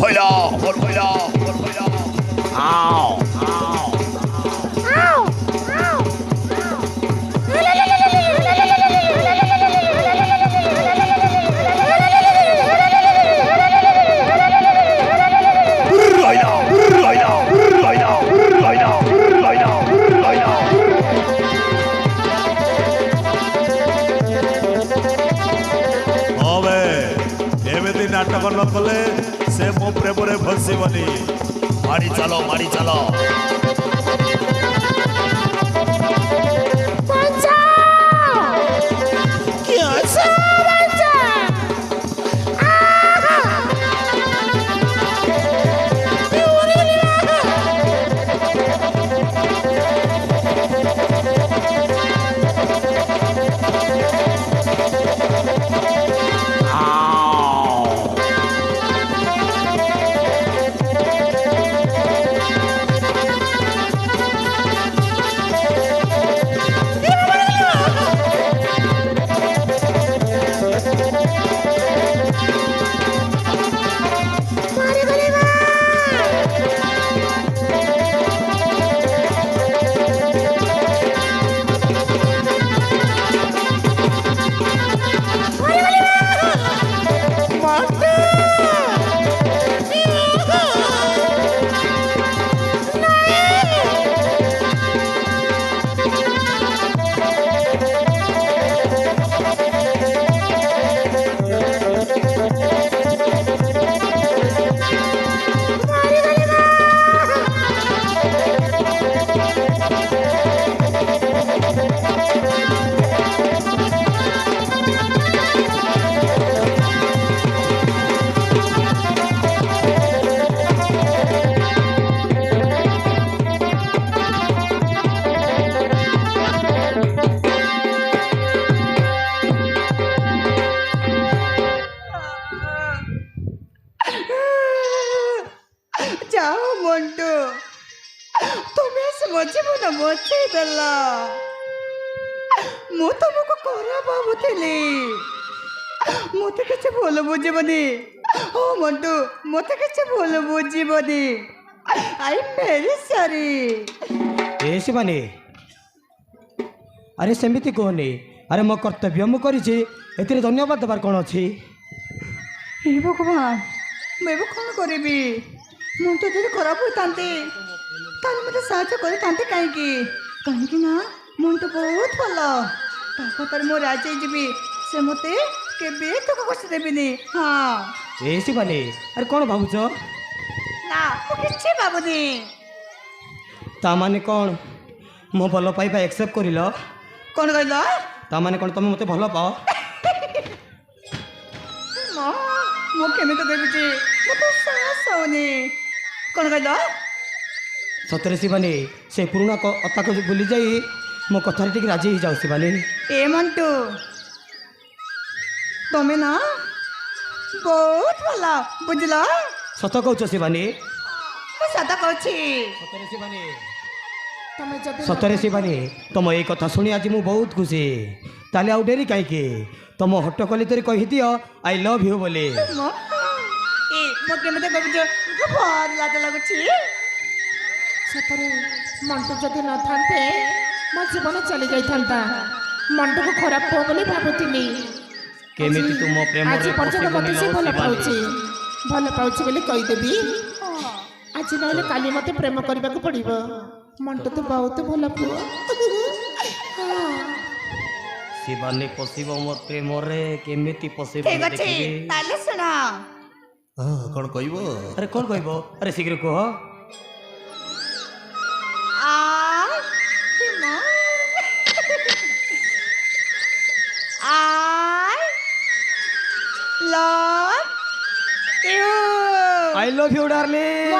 भइला मोर भइला मोर भइला आओ आओ नाटक न कले से मो प्रेम रे भसीबनी मारी चलो मारी चलो मत किसी भूल बुझबनी ओ मंटू मत किसी भूल बुझबनी आई मेरी सॉरी ए शिवानी अरे सेमिति कहनी अरे मो कर्तव्य मु करिछि एतिरे धन्यवाद देबार कोन अछि हे भगवान मैं कौन करी मुझे तो जब खराब होता मत साहय करते कहीं ना मन तो बहुत भल पर मो राजी जी से मत केबे तो कष्ट देविनी हाँ ए शिवानी अरे कौन भावुच ना किसी भावुनी ता माने कौन मो भल पाइबा एक्सेप्ट करिल कौन कहल ता माने कौन तुम मते भल पाओ मो केमी तो कहबी मत साहस होनी कौन कहल सतरे शिवानी से पुराना कथा को भूली जाई मो कथा टिक राजी ही जाओ शिवानी ए मंटू तुम्हें ना बहुत भला बुझला सत कहूच शिवानी सत कहूँ सतरे शिवानी सतरे शिवानी तुम ये कथा शुणी आज मु बहुत खुशी ताले आउ डेरी कहीं तुम हट्टकली तरी कही दियो आई लव यू बोले लाज लगुच सतरे मंटू जदि न थांते मो जीवन चली जाता मंटू को खराब हो बोली भाबुतिनी केमिति तुम प्रेम आज पर्यटन मत से भल पाउछि बोली कहीदेवी आज ना काली मत प्रेम करने को पड़ो मंटू तो बहुत भल पुओ शिवानी पशिब मोर प्रेम रे केमिति पशिब ठीक अछि ताले सुना कौन कहबो अरे कौन कहबो अरे शीघ्र कह I love you, darling.